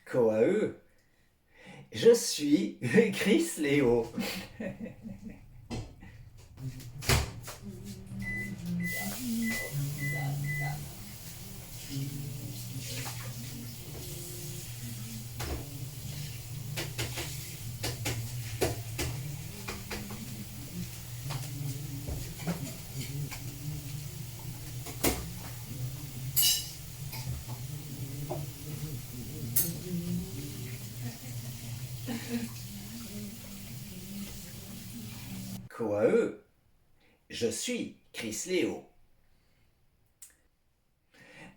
Koae, je suis Chris Léo. Koae, je suis Chris Léo.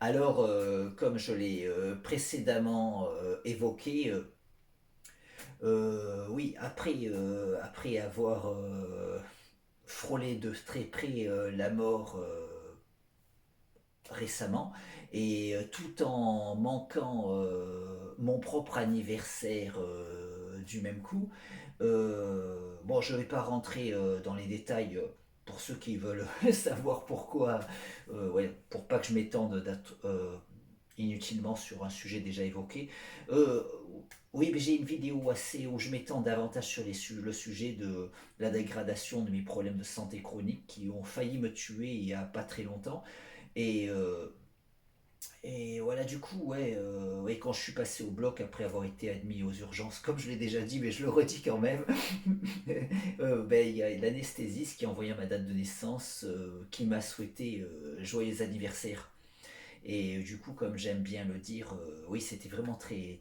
Alors, comme je l'ai précédemment évoqué, oui, après avoir frôlé de très près la mort récemment, et tout en manquant mon propre anniversaire du même coup. Bon, je ne vais pas rentrer dans les détails pour ceux qui veulent savoir pourquoi, ouais, pour pas que je m'étende inutilement sur un sujet déjà évoqué. Euh, oui, mais j'ai une vidéo assez où je m'étends davantage sur le sujet de la dégradation de mes problèmes de santé chronique qui ont failli me tuer il y a pas très longtemps. Et, euh, et voilà, du coup, ouais, ouais, quand je suis passé au bloc après avoir été admis aux urgences, comme je l'ai déjà dit, mais je le redis quand même, ben, il y a l'anesthésiste qui a envoyé ma date de naissance, qui m'a souhaité joyeux anniversaire. Et du coup, comme j'aime bien le dire, oui, c'était vraiment très,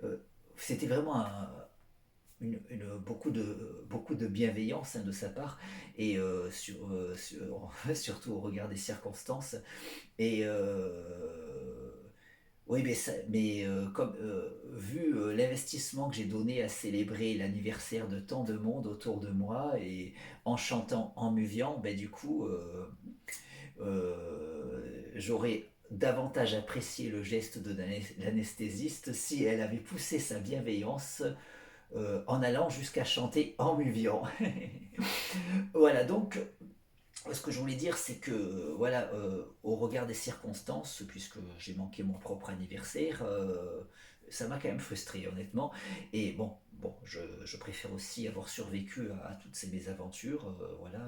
euh, c'était vraiment beaucoup de bienveillance hein, de sa part, et surtout au regard des circonstances. Et oui, comme vu l'investissement que j'ai donné à célébrer l'anniversaire de tant de monde autour de moi et en chantant, en muviant, ben du coup, j'aurais davantage apprécié le geste de l'anesthésiste si elle avait poussé sa bienveillance en allant jusqu'à chanter en muviant. Voilà, donc ce que je voulais dire, c'est que, voilà, au regard des circonstances, puisque j'ai manqué mon propre anniversaire, ça m'a quand même frustré, honnêtement. Et bon, je préfère aussi avoir survécu à toutes ces mésaventures. Voilà.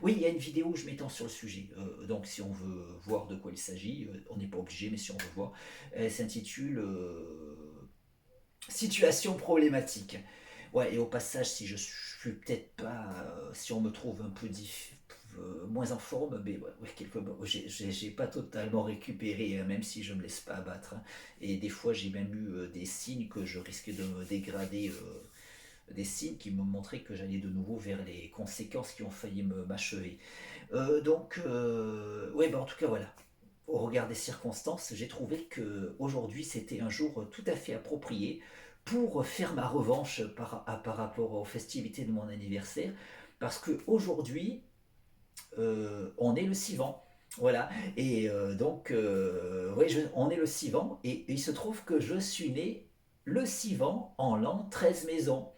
Oui, il y a une vidéo où je m'étends sur le sujet. Donc, si on veut voir de quoi il s'agit, on n'est pas obligé, mais si on veut voir, elle s'intitule Situation problématique. Ouais, et au passage, si je suis peut-être pas, si on me trouve un peu moins en forme, mais ouais, j'ai pas totalement récupéré, hein, même si je me laisse pas abattre, hein. Et des fois, j'ai même eu des signes que je risquais de me dégrader, des signes qui me montraient que j'allais de nouveau vers les conséquences qui ont failli m'achever. Ouais, bah en tout cas, voilà. Au regard des circonstances, j'ai trouvé que aujourd'hui c'était un jour tout à fait approprié pour faire ma revanche par rapport aux festivités de mon anniversaire, parce que aujourd'hui on est le Sivan. Voilà, et ouais, on est le Sivan, et il se trouve que je suis né le Sivan en l'an 13 maison.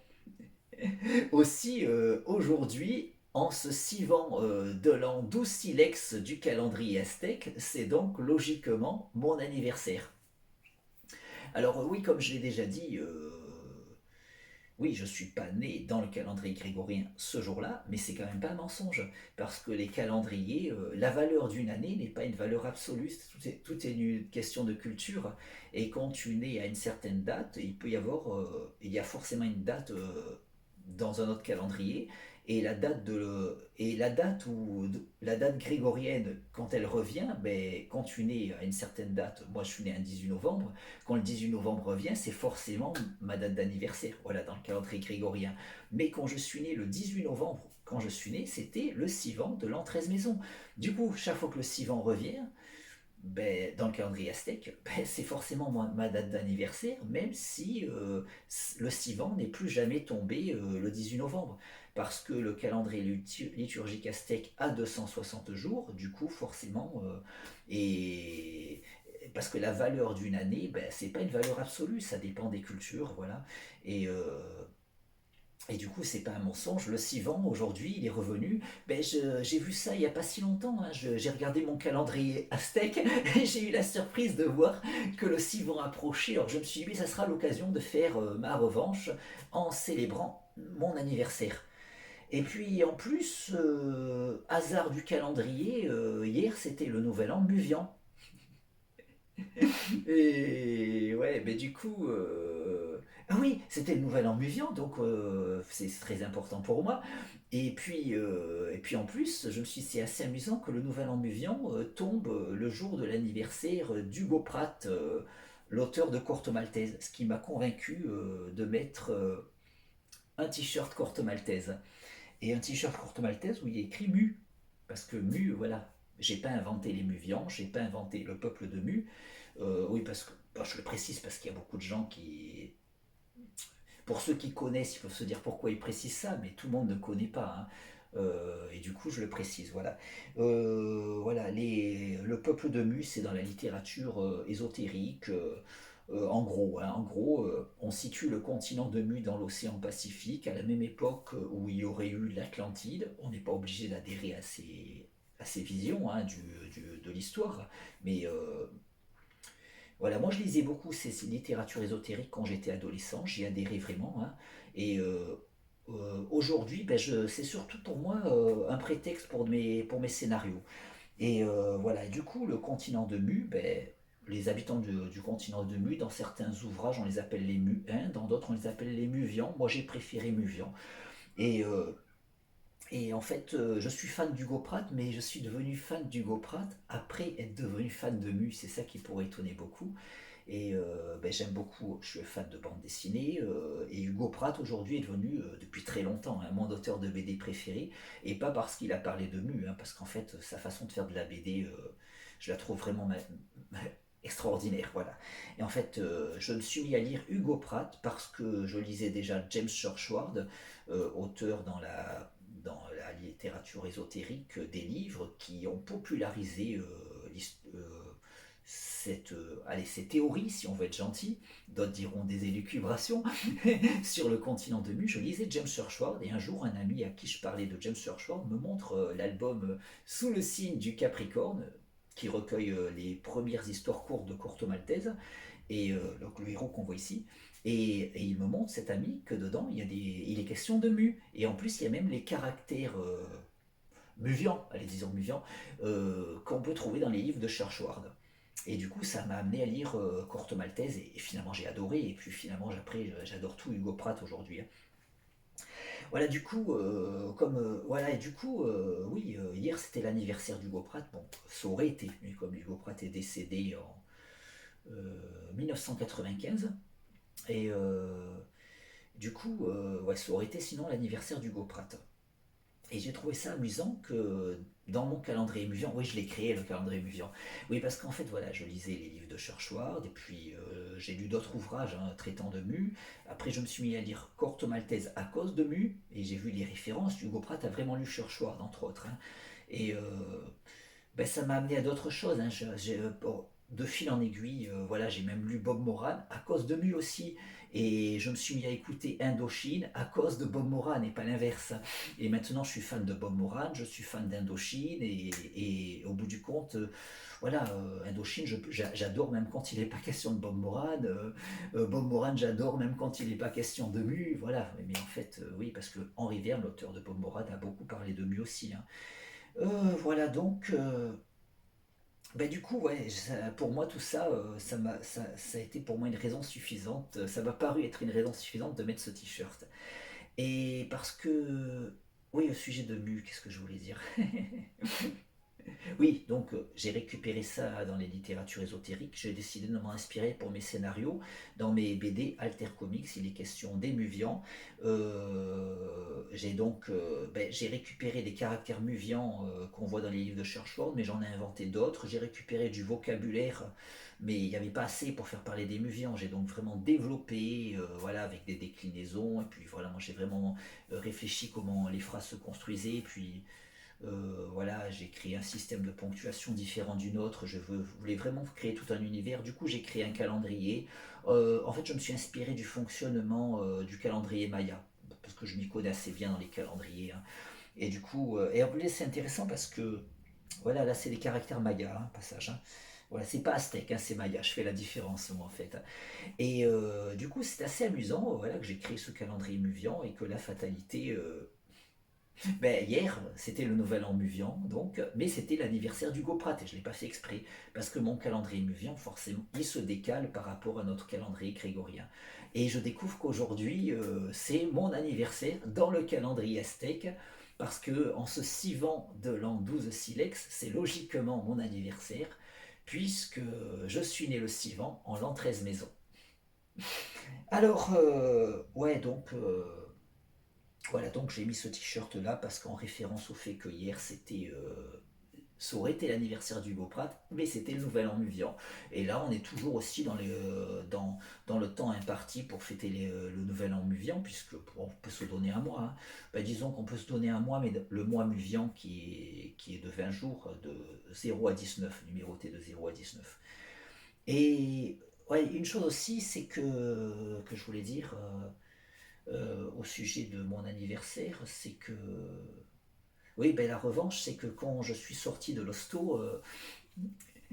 Aussi, aujourd'hui, en ce Sivan de l'an 12 silex du calendrier aztèque, c'est donc logiquement mon anniversaire. Alors oui, comme je l'ai déjà dit, oui, je ne suis pas né dans le calendrier grégorien ce jour-là, mais c'est quand même pas un mensonge, parce que les calendriers, la valeur d'une année n'est pas une valeur absolue, tout est une question de culture, et quand tu nais à une certaine date, il y a forcément une date dans un autre calendrier, et la date grégorienne, quand elle revient, ben, quand tu nais à une certaine date, moi je suis né un 18 novembre, quand le 18 novembre revient, c'est forcément ma date d'anniversaire, voilà, dans le calendrier grégorien. Mais quand je suis né le 18 novembre, quand je suis né, c'était le Sivan de l'an 13 maison. Du coup, chaque fois que le Sivan revient, ben, dans le calendrier aztèque, ben, c'est forcément ma date d'anniversaire, même si le Sivan n'est plus jamais tombé le 18 novembre. Parce que le calendrier liturgique aztèque a 260 jours, du coup, forcément, et parce que la valeur d'une année, ben, c'est pas une valeur absolue, ça dépend des cultures, voilà. Et Et du coup, c'est pas un mensonge, le Sivan, aujourd'hui, il est revenu. Ben, j'ai vu ça il y a pas si longtemps, hein. J'ai regardé mon calendrier aztèque et j'ai eu la surprise de voir que le Sivan approchait. Alors je me suis dit, mais ça sera l'occasion de faire ma revanche en célébrant mon anniversaire. Et puis en plus, hasard du calendrier, hier c'était le nouvel an Muvian. Et ouais, mais du coup, ah oui, c'était le nouvel an Muvian, donc c'est très important pour moi. Et puis en plus, je me suis dit, c'est assez amusant que le nouvel an Muvian tombe le jour de l'anniversaire d'Hugo Pratt, l'auteur de Corto Maltese, ce qui m'a convaincu de mettre un t-shirt Corto Maltese. Et un t-shirt Corto Maltese où il est écrit Mu. Parce que Mu, voilà, j'ai pas inventé les Muvians, j'ai pas inventé le peuple de Mu. Oui, parce que, bah, je le précise parce qu'il y a beaucoup de gens qui. Pour ceux qui connaissent, ils peuvent se dire pourquoi ils précisent ça, mais tout le monde ne connaît pas, hein. Et du coup, je le précise. Voilà. Voilà, le peuple de Mu, c'est dans la littérature ésotérique. En gros, hein, on situe le continent de Mu dans l'océan Pacifique à la même époque où il y aurait eu l'Atlantide. On n'est pas obligé d'adhérer à ces visions, hein, de l'histoire, mais voilà, moi je lisais beaucoup ces littératures ésotériques quand j'étais adolescent, j'y adhérais vraiment, hein. Et aujourd'hui, ben, c'est surtout pour moi un prétexte pour mes scénarios. Et voilà, et du coup, le continent de Mu, ben, les habitants du continent de Mu, dans certains ouvrages, on les appelle les Mu-Uns, dans d'autres, on les appelle les Muvians. Moi, j'ai préféré Muvian. Et en fait, je suis fan d'Hugo Pratt, mais je suis devenu fan d'Hugo Pratt après être devenu fan de Mu. C'est ça qui pourrait étonner beaucoup. Et ben, j'aime beaucoup, je suis fan de bande dessinée. Et Hugo Pratt aujourd'hui est devenu, depuis très longtemps, mon auteur de BD préféré. Et pas parce qu'il a parlé de Mu, hein, parce qu'en fait, sa façon de faire de la BD, je la trouve vraiment extraordinaire. Voilà. Et en fait, je me suis mis à lire Hugo Pratt parce que je lisais déjà James Churchward, auteur dans la littérature ésotérique, des livres qui ont popularisé allez, ces théories, si on veut être gentil, d'autres diront des élucubrations, sur le continent de Mu. Je lisais James Churchward et un jour, un ami à qui je parlais de James Churchward me montre l'album Sous le signe du Capricorne, qui recueille les premières histoires courtes de Corto Maltese, et donc le héros qu'on voit ici. Et il me montre, cet ami, que dedans, il est question de Mu. Et en plus, il y a même les caractères muvians, allez, disons muvians, qu'on peut trouver dans les livres de Churchward. Et du coup, ça m'a amené à lire Corto Maltese et finalement j'ai adoré. Et puis finalement, après, j'adore tout Hugo Pratt aujourd'hui, hein. Voilà, du coup, voilà, et du coup, oui, hier c'était l'anniversaire d'Hugo Pratt. Bon, ça aurait été, mais comme Hugo Pratt est décédé en 1995, et du coup, ouais, ça aurait été sinon l'anniversaire d'Hugo Pratt. Et j'ai trouvé ça amusant que dans mon calendrier Muvian, oui, je l'ai créé le calendrier Muvian. Oui, parce qu'en fait, voilà, je lisais les livres de Churchward, et puis j'ai lu d'autres ouvrages, hein, traitant de Mu. Après, je me suis mis à lire Corto Maltese à cause de Mu, et j'ai vu les références. Hugo Pratt a vraiment lu Churchward, entre autres, hein. Et ben, ça m'a amené à d'autres choses, hein. Bon, de fil en aiguille, voilà, j'ai même lu Bob Moran à cause de Mu aussi. Et je me suis mis à écouter Indochine à cause de Bob Moran et pas l'inverse. Et maintenant, je suis fan de Bob Moran, je suis fan d'Indochine. Et au bout du compte, voilà, Indochine, j'adore même quand il n'est pas question de Bob Moran. Bob Moran, j'adore même quand il n'est pas question de Mu. Voilà, mais en fait, oui, parce que Henri Verne, l'auteur de Bob Moran, a beaucoup parlé de Mu aussi, hein. Voilà donc, bah, du coup, ouais, pour moi tout ça, ça a été pour moi une raison suffisante. Ça m'a paru être une raison suffisante de mettre ce t-shirt. Et parce que, oui, au sujet de Mu, qu'est-ce que je voulais dire? Oui, donc j'ai récupéré ça dans les littératures ésotériques. J'ai décidé de m'en inspirer pour mes scénarios. Dans mes BD Alter Comics, il est question des Muvians. J'ai donc j'ai récupéré des caractères Muvians qu'on voit dans les livres de Churchward, mais j'en ai inventé d'autres. J'ai récupéré du vocabulaire, mais il n'y avait pas assez pour faire parler des Muvians. J'ai donc vraiment développé, voilà, avec des déclinaisons. Et puis voilà, moi j'ai vraiment réfléchi comment les phrases se construisaient. Et puis voilà, j'ai créé un système de ponctuation différent d'une autre. Voulais vraiment créer tout un univers. Du coup, j'ai créé un calendrier. En fait, je me suis inspiré du fonctionnement du calendrier Maya. parce que je m'y connais assez bien dans les calendriers, hein. Et du coup, et en plus c'est intéressant parce que, voilà, là c'est des caractères mayas, hein, passage, hein. Voilà, c'est pas aztèque, hein, c'est maya, je fais la différence moi en fait. Et du coup c'est assez amusant, voilà, que j'ai créé ce calendrier Muvian et que la fatalité, ben, hier, c'était le nouvel an Muvian, donc, mais c'était l'anniversaire du Prat et je ne l'ai pas fait exprès, parce que mon calendrier Muvian, forcément, il se décale par rapport à notre calendrier grégorien. Et je découvre qu'aujourd'hui, c'est mon anniversaire dans le calendrier aztèque, parce que en ce Sivan de l'an 12 Silex, c'est logiquement mon anniversaire, puisque je suis né le Sivan en l'an 13 Maison. Alors, ouais, donc, voilà, donc j'ai mis ce t-shirt là parce qu'en référence au fait que hier c'était, ça aurait été l'anniversaire du Prat, mais c'était le nouvel an Muvian. Et là on est toujours aussi dans le temps imparti pour fêter le nouvel an Muvian, puisque on peut se donner un mois, hein. Ben, disons qu'on peut se donner un mois, mais le mois Muvian qui est de 20 jours, de 0 à 19, numéroté de 0 à 19. Et ouais, une chose aussi, c'est que je voulais dire, au sujet de mon anniversaire, c'est que oui, ben la revanche, c'est que quand je suis sorti de l'hosto,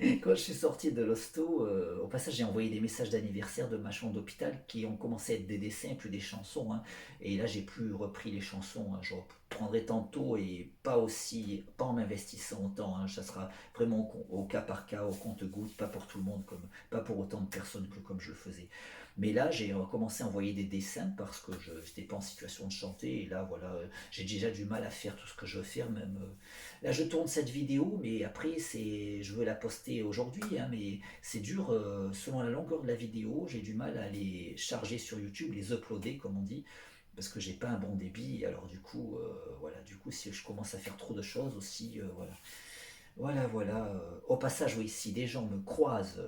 quand je suis sorti de l'hosto, au passage, j'ai envoyé des messages d'anniversaire de ma chambre d'hôpital qui ont commencé à être des dessins et plus des chansons, hein. Et là, j'ai plus repris les chansons, hein. Je reprendrai tantôt et pas aussi, pas en m'investissant autant, hein. Ça sera vraiment au cas par cas, au compte-gouttes, pas pour tout le monde, pas pour autant de personnes que comme je le faisais. Mais là, j'ai commencé à envoyer des dessins parce que je n'étais pas en situation de chanter. Et là, voilà, j'ai déjà du mal à faire tout ce que je veux faire, même. Là, je tourne cette vidéo, mais après, je veux la poster aujourd'hui, hein, mais c'est dur, selon la longueur de la vidéo, j'ai du mal à les charger sur YouTube, les uploader, comme on dit, parce que j'ai pas un bon débit. Alors du coup, voilà, du coup, si je commence à faire trop de choses aussi, voilà. Voilà, voilà. Au passage, oui, si des gens me croisent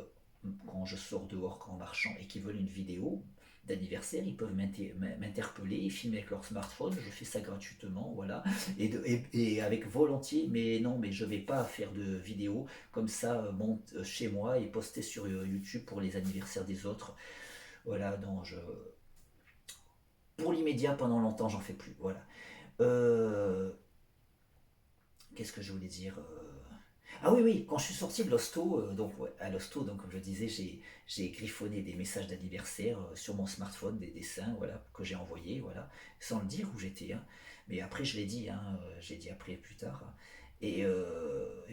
quand je sors dehors en marchant et qui veulent une vidéo d'anniversaire, ils peuvent m'interpeller, filmer avec leur smartphone, je fais ça gratuitement, voilà, et avec volontiers, mais non, mais je vais pas faire de vidéo comme ça, monte chez moi et poster sur YouTube pour les anniversaires des autres. Voilà, non, pour l'immédiat, pendant longtemps, j'en fais plus, voilà. Euh, Qu'est-ce que je voulais dire? Ah oui, oui, quand je suis sorti de l'hosto, donc ouais, à l'hosto, donc comme je disais, j'ai griffonné des messages d'anniversaire sur mon smartphone, des dessins, voilà, que j'ai envoyés, voilà, sans le dire où j'étais, hein. Mais après, je l'ai dit, hein, j'ai dit après plus tard, hein. Et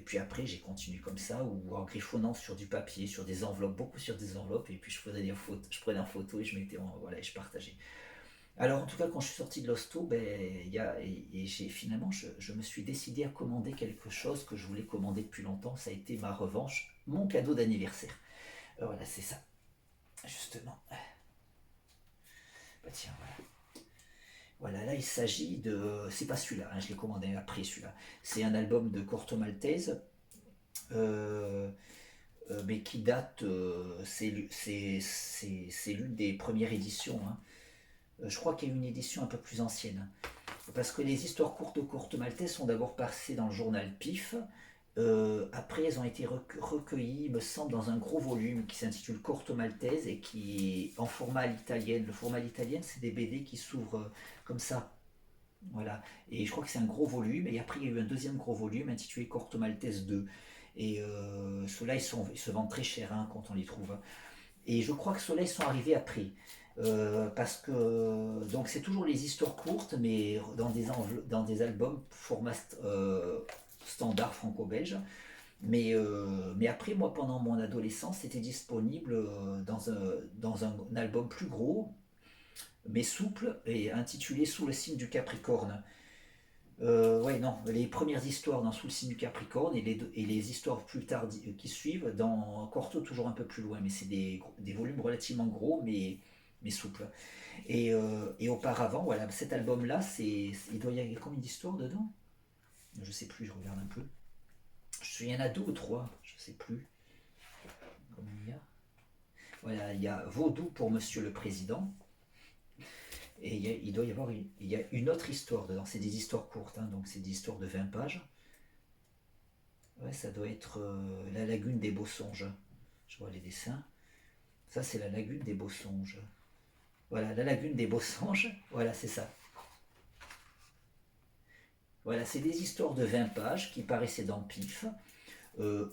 puis après, j'ai continué comme ça, ou en griffonnant sur du papier, sur des enveloppes, beaucoup sur des enveloppes, et puis je prenais en photo et je mettais voilà, et je partageais. Alors en tout cas, quand je suis sorti de l'hosto, ben, et j'ai finalement, je me suis décidé à commander quelque chose que je voulais commander depuis longtemps. Ça a été ma revanche, mon cadeau d'anniversaire. Voilà, c'est ça, justement. Bah tiens, voilà. Voilà, là il s'agit de. C'est pas celui-là, hein, je l'ai commandé après celui-là. C'est un album de Corto Maltese, euh, mais qui date. C'est l'une des premières éditions, hein. Je crois qu'il y a une édition un peu plus ancienne. Parce que les histoires courtes de Courte Maltaise sont d'abord passées dans le journal PIF. Après, elles ont été recueillies, il me semble, dans un gros volume qui s'intitule Courte Maltaise et qui est en format à l'italienne. Le format à l'italienne, c'est des BD qui s'ouvrent comme ça. Voilà. Et je crois que c'est un gros volume. Et après, il y a eu un deuxième gros volume intitulé Courte Maltaise 2. Et ceux-là, ils se vendent très cher, hein, quand on les trouve, hein. Et je crois que ceux-là, ils sont arrivés après. Parce que donc c'est toujours les histoires courtes, mais dans des albums format standard franco-belge. Mais après, moi, pendant mon adolescence, c'était disponible dans un album plus gros, mais souple, et intitulé Sous le signe du Capricorne. Ouais, non, les premières histoires dans Sous le signe du Capricorne et les histoires plus tard qui suivent dans Corto toujours un peu plus loin, mais c'est des volumes relativement gros, mais souples. Et auparavant, voilà, cet album-là, il doit y avoir combien d'histoires dedans? Je sais plus, je regarde un peu. Il y en a deux ou trois, je sais plus. Combien il y a? Voilà, il y a Vaudou pour Monsieur le Président. Et il doit y avoir il y a une autre histoire dedans. C'est des histoires courtes, hein, donc c'est des histoires de 20 pages. Ouais, ça doit être la lagune des beaux songes. Je vois les dessins. Ça, c'est la lagune des beaux songes. Voilà, la lagune des beaux songes. Voilà, c'est ça. Voilà, c'est des histoires de 20 pages qui paraissaient dans Pif.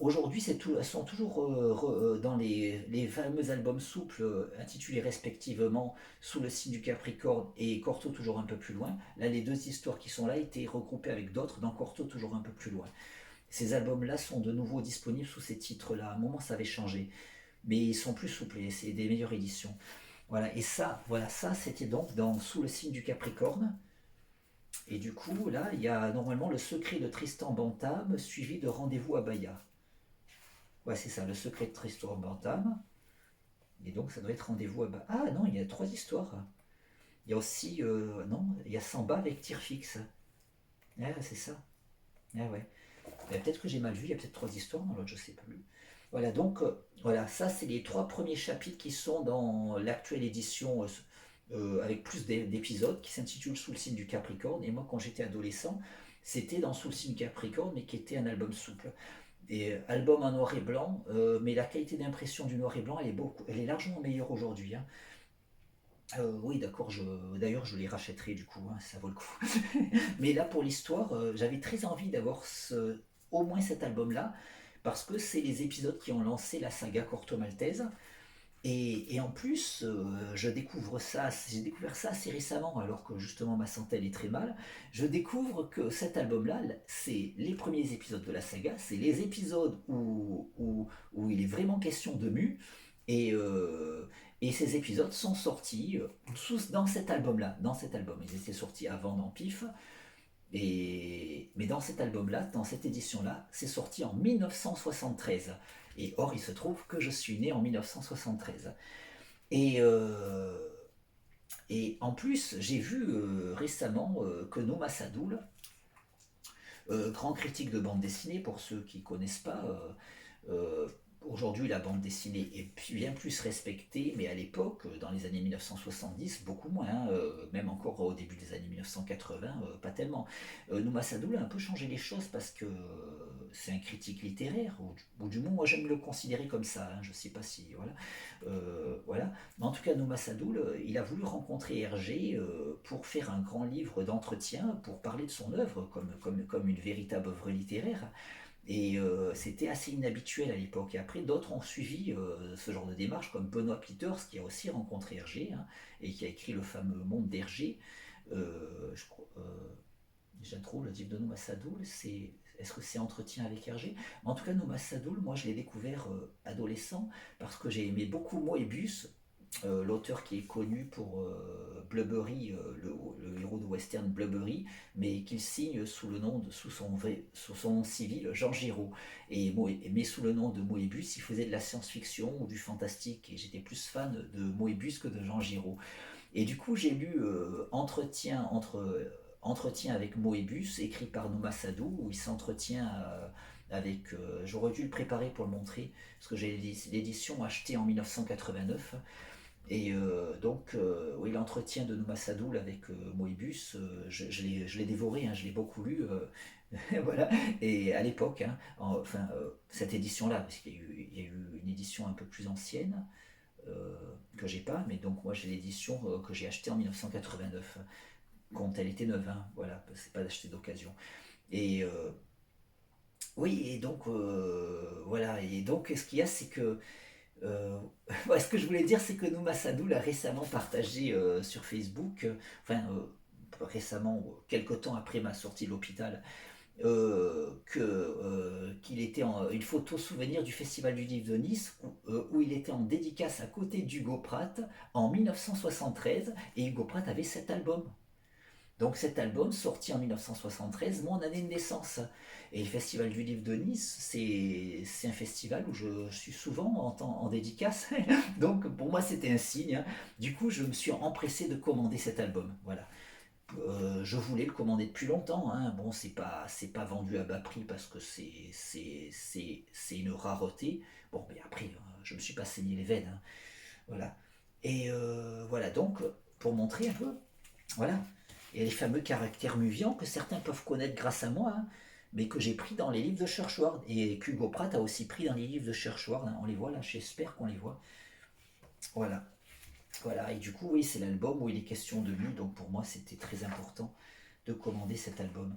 Aujourd'hui, elles sont toujours dans les fameux albums souples intitulés respectivement Sous le signe du Capricorne et Corto toujours un peu plus loin. Là, les deux histoires qui sont là étaient regroupées avec d'autres dans Corto toujours un peu plus loin. Ces albums-là sont de nouveau disponibles sous ces titres-là. À un moment, ça avait changé, mais ils sont plus souples et c'est des meilleures éditions. Voilà, et ça, voilà, ça c'était donc dans Sous le signe du Capricorne. Et du coup, là, il y a normalement le secret de Tristan Bantam suivi de Rendez-vous à Bahia. Ouais, c'est ça, le secret de Tristan Bantam. Et donc, ça doit être Rendez-vous à Bahia. Ah non, il y a trois histoires. Il y a aussi, non, il y a Samba avec tir fixe. Ah, c'est ça. Ah ouais. Peut-être que j'ai mal vu, il y a peut-être trois histoires dans l'autre, je sais plus. Voilà, donc, voilà, ça, c'est les trois premiers chapitres qui sont dans l'actuelle édition avec plus d'épisodes qui s'intitule Sous le signe du Capricorne. Et moi, quand j'étais adolescent, c'était dans Sous le signe du Capricorne, mais qui était un album souple. Et album en noir et blanc, mais la qualité d'impression du noir et blanc, elle est largement meilleure aujourd'hui, hein. Oui, d'accord, d'ailleurs, je les rachèterai du coup, hein, ça vaut le coup. Mais là, pour l'histoire, j'avais très envie d'avoir au moins cet album-là, parce que c'est les épisodes qui ont lancé la saga Corto Maltese. Et en plus, j'ai découvert ça assez récemment, alors que justement ma santé elle est très mal. Je découvre que cet album-là, c'est les premiers épisodes de la saga, c'est les épisodes où il est vraiment question de Mu, et, ces épisodes sont sortis dans cet album-là, dans cet album. Ils étaient sortis avant dans Pif, mais dans cet album-là, dans cette édition-là, c'est sorti en 1973. Et or, il se trouve que je suis né en 1973. Et, euh, et en plus, j'ai vu récemment que Nouma Sadoul, grand critique de bande dessinée, pour ceux qui ne connaissent pas, euh, aujourd'hui, la bande dessinée est bien plus respectée, mais à l'époque, dans les années 1970, beaucoup moins, hein, même encore au début des années 1980, pas tellement. Nouma Sadoul a un peu changé les choses parce que c'est un critique littéraire, ou du moins, moi j'aime le considérer comme ça, hein, je ne sais pas si. Voilà. Voilà. Mais en tout cas, Nouma Sadoul, il a voulu rencontrer Hergé pour faire un grand livre d'entretien, pour parler de son œuvre comme une véritable œuvre littéraire. Et c'était assez inhabituel à l'époque. Et après, d'autres ont suivi ce genre de démarche, comme Benoît Peters, qui a aussi rencontré Hergé, hein, et qui a écrit le fameux Monde d'Hergé. Je crois, déjà trop, le livre de Nouma Sadoul, est-ce que c'est Entretien avec Hergé? En tout cas, Nouma Sadoul, moi je l'ai découvert adolescent, parce que j'ai aimé beaucoup Moebius, l'auteur qui est connu pour Blubbery, le héros de western Blubbery, mais qu'il signe sous son nom civil, Jean Giraud. Mais sous le nom de Moebius, il faisait de la science-fiction ou du fantastique, et j'étais plus fan de Moebius que de Jean Giraud. Et du coup, j'ai lu Entretien avec Moebius, écrit par Nouma Sadou, où il s'entretient avec. J'aurais dû le préparer pour le montrer, parce que j'ai l'édition achetée en 1989. Et donc, oui, l'entretien de Nouma Sadoul avec Moebius, je l'ai dévoré, hein, je l'ai beaucoup lu. Voilà. Et à l'époque, hein, enfin, cette édition-là, parce il y a eu une édition un peu plus ancienne, que j'ai pas, mais donc moi j'ai l'édition que j'ai achetée en 1989, quand elle était neuve, hein, voilà, c'est pas d'acheter d'occasion. Et oui, et donc voilà, et donc ce qu'il y a, c'est que ouais, ce que je voulais dire, c'est que Nouma Sadoul a récemment partagé sur Facebook, récemment, quelque temps après ma sortie de l'hôpital, qu'il était une photo souvenir du Festival du Livre de Nice où il était en dédicace à côté d'Hugo Pratt en 1973 et Hugo Pratt avait cet album. Donc cet album sorti en 1973, mon année de naissance. Et le Festival du Livre de Nice, c'est un festival où je suis souvent en dédicace. Donc pour moi c'était un signe, hein. Du coup je me suis empressé de commander cet album. Voilà. Je voulais le commander depuis longtemps, hein. Bon, c'est pas vendu à bas prix parce que c'est une rareté. Bon, mais après, je me suis pas saigné les veines, hein. Voilà. Et voilà, donc, pour montrer un peu, voilà. Et les fameux caractères muvians que certains peuvent connaître grâce à moi, hein, mais que j'ai pris dans les livres de Churchward et qu'Hugo Pratt a aussi pris dans les livres de Churchward, hein. On les voit là, j'espère qu'on les voit. Voilà. Voilà, et du coup, oui, c'est l'album où il est question de lui, donc pour moi, c'était très important de commander cet album.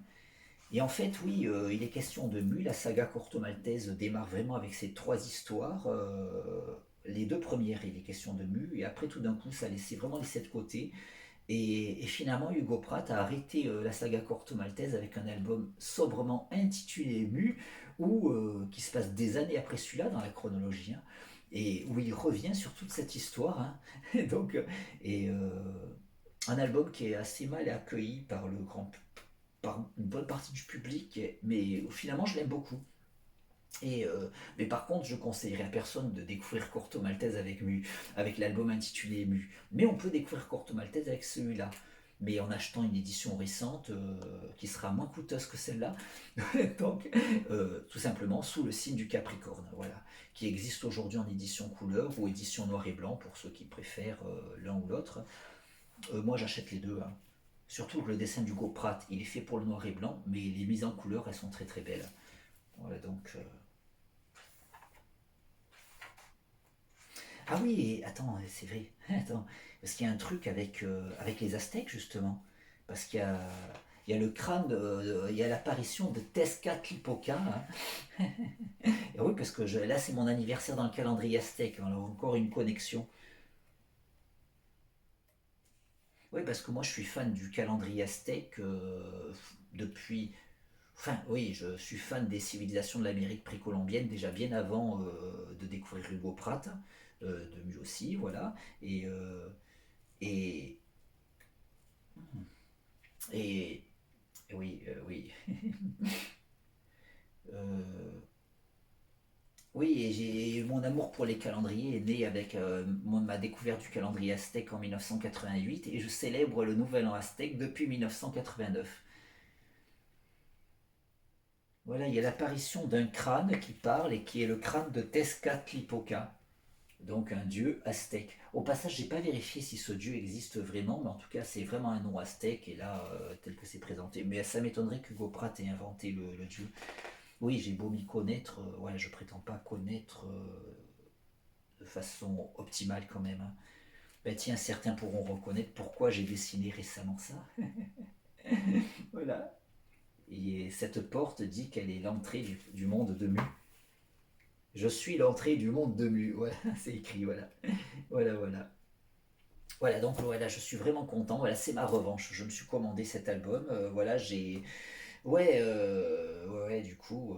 Et en fait, oui, il est question de Mu. La saga Corto Maltese démarre vraiment avec ces trois histoires. Les deux premières, il est question de Mu, et après, tout d'un coup, ça laissait vraiment laissé de côté. Et finalement, Hugo Pratt a arrêté la saga Corto Maltese avec un album sobrement intitulé Mu, qui se passe des années après celui-là dans la chronologie, hein, et où il revient sur toute cette histoire, hein. Et donc, et un album qui est assez mal accueilli par une bonne partie du public, mais finalement, je l'aime beaucoup. Et, mais par contre, je conseillerais à personne de découvrir Corto Maltese avec l'album intitulé Mu. Mais on peut découvrir Corto Maltese avec celui-là. Mais en achetant une édition récente qui sera moins coûteuse que celle-là, donc tout simplement sous le signe du Capricorne, voilà, qui existe aujourd'hui en édition couleur ou édition noir et blanc pour ceux qui préfèrent l'un ou l'autre. Moi j'achète les deux, hein. Surtout que le dessin d'Hugo Pratt, il est fait pour le noir et blanc, mais les mises en couleur, elles sont très très belles. Voilà donc. Ah oui, et attends, c'est vrai. Attends, parce qu'il y a un truc avec les Aztèques justement, parce il y a le crâne, il y a l'apparition de Tezcatlipoca, hein. Et oui, parce que là c'est mon anniversaire dans le calendrier aztèque, alors encore une connexion. Oui, parce que moi je suis fan du calendrier aztèque depuis. Enfin, oui, je suis fan des civilisations de l'Amérique précolombienne déjà bien avant de découvrir Hugo Pratt, de lui aussi, voilà. Et, et, et, oui, oui. Euh, oui, et mon amour pour les calendriers est né avec ma découverte du calendrier aztèque en 1988 et je célèbre le nouvel an aztèque depuis 1989. Voilà, il y a l'apparition d'un crâne qui parle et qui est le crâne de Tezcatlipoca, donc un dieu aztèque. Au passage, j'ai pas vérifié si ce dieu existe vraiment, mais en tout cas, c'est vraiment un nom aztèque, et là, tel que c'est présenté. Mais ça m'étonnerait qu'Hugo Pratt ait inventé le dieu. Oui, j'ai beau m'y connaître, ouais, je prétends pas connaître de façon optimale quand même, hein. Ben tiens, certains pourront reconnaître pourquoi j'ai dessiné récemment ça. Voilà. Et cette porte dit qu'elle est l'entrée du monde de Mu. Je suis l'entrée du monde de Mu. Voilà, c'est écrit, voilà. Voilà, voilà. Voilà, donc voilà, je suis vraiment content. Voilà, c'est ma revanche. Je me suis commandé cet album. Voilà, j'ai. Ouais, ouais, du coup,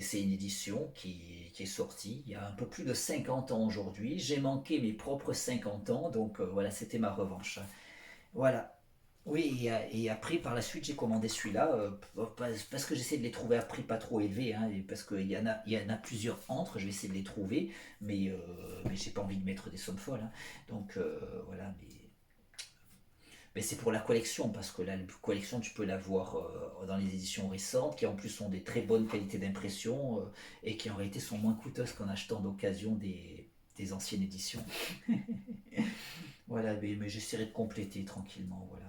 c'est une édition qui est sortie il y a un peu plus de 50 ans aujourd'hui. J'ai manqué mes propres 50 ans, donc voilà, c'était ma revanche. Voilà. Oui, et après, par la suite, j'ai commandé celui-là parce que j'essaie de les trouver à prix pas trop élevé, hein, et parce qu'il y en a plusieurs entre, je vais essayer de les trouver, mais j'ai pas envie de mettre des sommes folles, hein. Donc voilà, mais c'est pour la collection, parce que la collection, tu peux la voir dans les éditions récentes, qui en plus sont des très bonnes qualités d'impression et qui en réalité sont moins coûteuses qu'en achetant d'occasion des anciennes éditions. Voilà, mais j'essaierai de compléter tranquillement, voilà.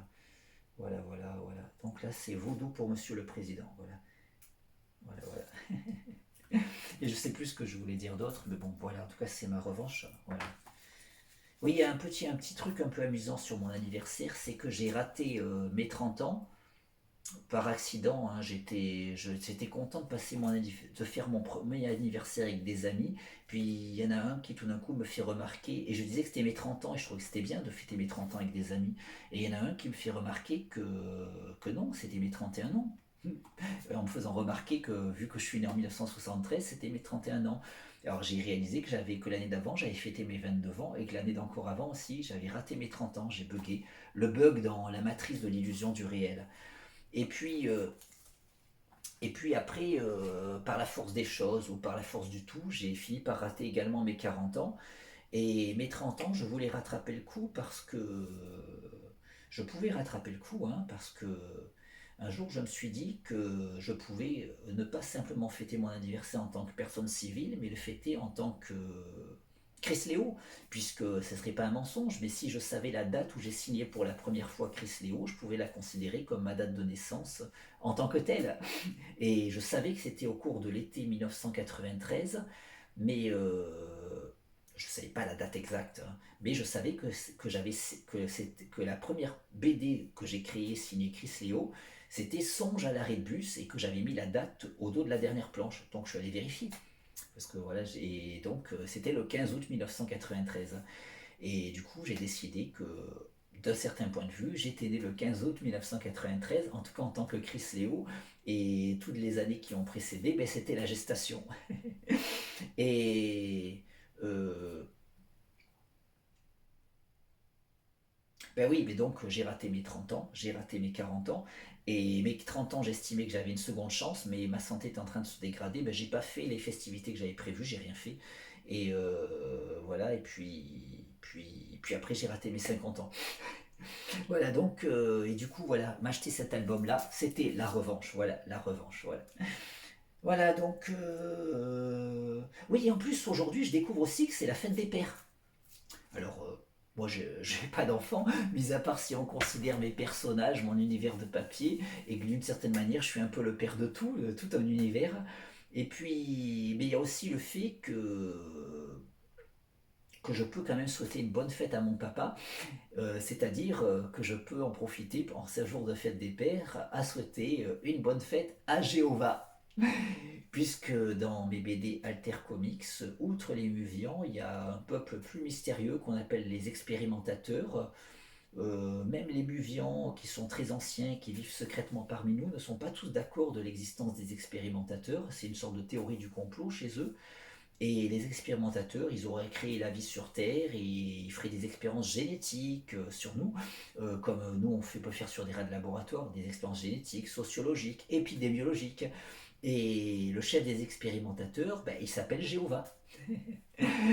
Voilà, voilà, voilà. Donc là, c'est vaudou pour Monsieur le Président. Voilà, voilà, voilà. Et je sais plus ce que je voulais dire d'autre, mais bon, voilà. En tout cas, c'est ma revanche. Voilà. Oui, il y a un petit truc un peu amusant sur mon anniversaire, c'est que j'ai raté mes 30 ans par accident, hein. J'étais content de de faire mon premier anniversaire avec des amis. Puis il y en a un qui tout d'un coup me fait remarquer, et je disais que c'était mes 30 ans, et je trouvais que c'était bien de fêter mes 30 ans avec des amis. Et il y en a un qui me fait remarquer que non, c'était mes 31 ans. En me faisant remarquer que vu que je suis né en 1973, c'était mes 31 ans. Alors j'ai réalisé que l'année d'avant, j'avais fêté mes 29 ans, et que l'année d'encore avant aussi, j'avais raté mes 30 ans, j'ai bugué. Le bug dans la matrice de l'illusion du réel. Et puis, euh, et puis après, par la force des choses ou par la force du tout, j'ai fini par rater également mes 40 ans. Et mes 30 ans, je voulais rattraper le coup parce que je pouvais rattraper le coup, hein, parce que un jour je me suis dit que je pouvais ne pas simplement fêter mon anniversaire en tant que personne civile, mais le fêter en tant que Chris Léo, puisque ce ne serait pas un mensonge, mais si je savais la date où j'ai signé pour la première fois Chris Léo, je pouvais la considérer comme ma date de naissance en tant que telle. Et je savais que c'était au cours de l'été 1993, mais je ne savais pas la date exacte, hein, mais je savais que la première BD que j'ai créée signée Chris Léo, c'était Songe à l'arrêt de bus et que j'avais mis la date au dos de la dernière planche. Donc je suis allé vérifier. Parce que voilà, c'était le 15 août 1993. Et du coup, j'ai décidé que, d'un certain point de vue, j'étais né le 15 août 1993, en tout cas en tant que Chris Léo, et toutes les années qui ont précédé, ben, c'était la gestation. Et euh, ben oui, mais donc j'ai raté mes 30 ans, j'ai raté mes 40 ans, et mes 30 ans, j'estimais que j'avais une seconde chance, mais ma santé est en train de se dégrader, ben, j'ai pas fait les festivités que j'avais prévues, j'ai rien fait. Et voilà, et puis après j'ai raté mes 50 ans. Voilà, donc, et du coup, voilà, m'acheter cet album-là, c'était la revanche, voilà, la revanche, voilà. Voilà, donc, oui, en plus, aujourd'hui, je découvre aussi que c'est la fête des pères. Alors, moi, je n'ai pas d'enfant, mis à part si on considère mes personnages, mon univers de papier, et que d'une certaine manière, je suis un peu le père de tout, tout un univers. Et puis, mais il y a aussi le fait que je peux quand même souhaiter une bonne fête à mon papa, c'est-à-dire que je peux en profiter en ce jour de fête des pères à souhaiter une bonne fête à Jéhovah. Puisque dans mes BD Alter Comics, outre les Muvians, il y a un peuple plus mystérieux qu'on appelle les expérimentateurs. Même les Muvians, qui sont très anciens, qui vivent secrètement parmi nous, ne sont pas tous d'accord de l'existence des expérimentateurs. C'est une sorte de théorie du complot chez eux. Et les expérimentateurs, ils auraient créé la vie sur Terre et ils feraient des expériences génétiques sur nous, comme nous peut faire sur des rats de laboratoire, des expériences génétiques, sociologiques, épidémiologiques. Et le chef des expérimentateurs, ben, il s'appelle Jéhovah.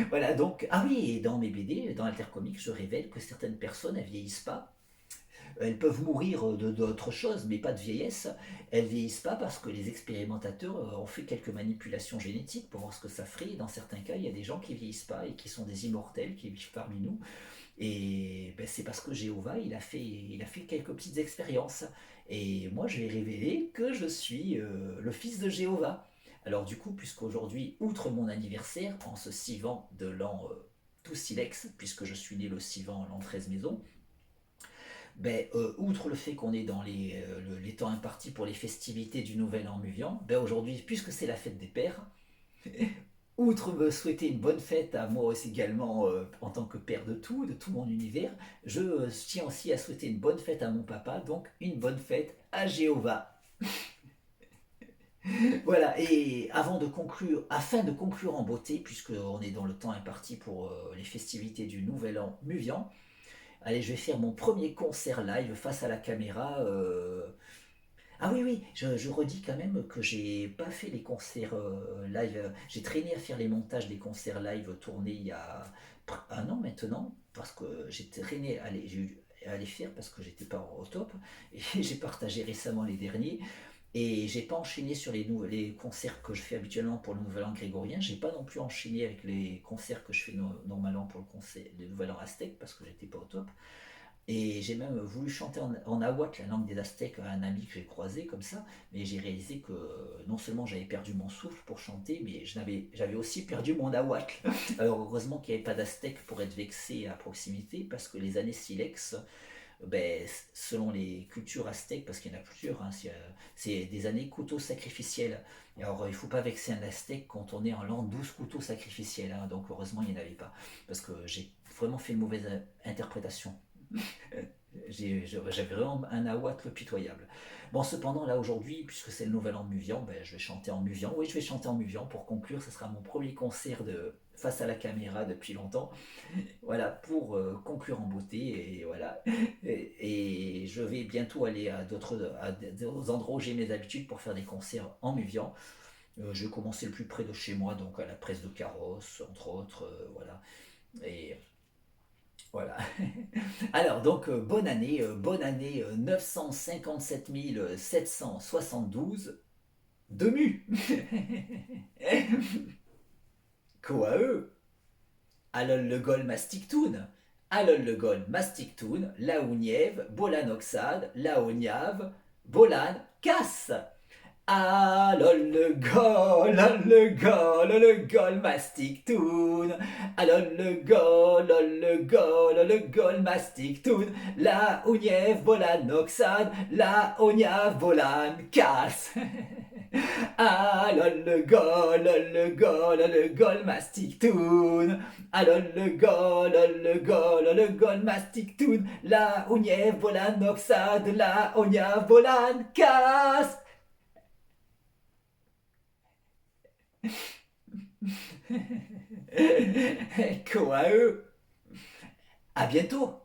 Voilà, donc, ah oui, et dans mes BD, dans Altercomics, je révèle que certaines personnes, elles vieillissent pas. Elles peuvent mourir d'autres choses, mais pas de vieillesse. Elles vieillissent pas parce que les expérimentateurs ont fait quelques manipulations génétiques pour voir ce que ça ferait. Dans certains cas, il y a des gens qui vieillissent pas et qui sont des immortels, qui vivent parmi nous. Et ben, c'est parce que Jéhovah, il a fait quelques petites expériences. Et moi, je vais révéler que je suis le fils de Jéhovah. Alors du coup, puisqu'aujourd'hui, outre mon anniversaire, en ce Sivan de l'an tout silex, puisque je suis né le Sivan l'an 13 maison, ben, outre le fait qu'on est dans les temps impartis pour les festivités du Nouvel An Muvian, ben aujourd'hui, puisque c'est la fête des pères, outre me souhaiter une bonne fête à moi aussi également en tant que père de tout mon univers, je tiens aussi à souhaiter une bonne fête à mon papa, donc une bonne fête à Jéhovah. Voilà, et afin de conclure en beauté, puisqu'on est dans le temps imparti pour les festivités du Nouvel An Muvian, allez, je vais faire mon premier concert live face à la caméra. Ah oui, oui, je redis quand même que j'ai pas fait les concerts live. J'ai traîné à faire les montages des concerts live tournés il y a un an maintenant, parce que j'ai traîné à les faire parce que j'étais pas au top. Et j'ai partagé récemment les derniers. Et j'ai pas enchaîné sur les concerts que je fais habituellement pour le Nouvel An grégorien. J'ai pas non plus enchaîné avec les concerts que je fais normalement pour le Nouvel An aztèque parce que j'étais pas au top. Et j'ai même voulu chanter en nahuatl, la langue des Aztèques, à un ami que j'ai croisé comme ça, mais j'ai réalisé que non seulement j'avais perdu mon souffle pour chanter, mais j'avais aussi perdu mon nahuatl. Alors heureusement qu'il n'y avait pas d'Aztèques pour être vexé à proximité, parce que les années silex, ben, selon les cultures aztèques, parce qu'il y en a plusieurs, hein, c'est des années couteaux sacrificiels. Et alors il ne faut pas vexer un aztèque quand on est en l'an 12 couteaux sacrificiels, hein, donc heureusement il n'y en avait pas, parce que j'ai vraiment fait une mauvaise interprétation. J'avais vraiment un nahuatl pitoyable. Bon, cependant, là aujourd'hui, puisque c'est le nouvel an muvian, ben, je vais chanter en muvian. Oui, je vais chanter en muvian pour conclure. Ce sera mon premier concert face à la caméra depuis longtemps. Voilà, pour conclure en beauté. Et voilà. Et je vais bientôt aller à d'autres endroits où j'ai mes habitudes pour faire des concerts en muvian. Je vais commencer le plus près de chez moi, donc à la presse de Carrosse, entre autres. Voilà. Et voilà. Alors, donc, bonne année 957 772 de mu. Quoi eux? Alol le gol mastictoun. Alol le gol mastictoun, laouniève, bolan oxade, laoniave, bolan casse. Ah lol le gol mastic toon. Ah lol le gol mastic toon. La uniev volan oxane, la onia volan casse. Ah le gol mastic toon. Ah le gol mastic toon. La uniev volan oxade, la onia volan casse. Quoi eux? À bientôt.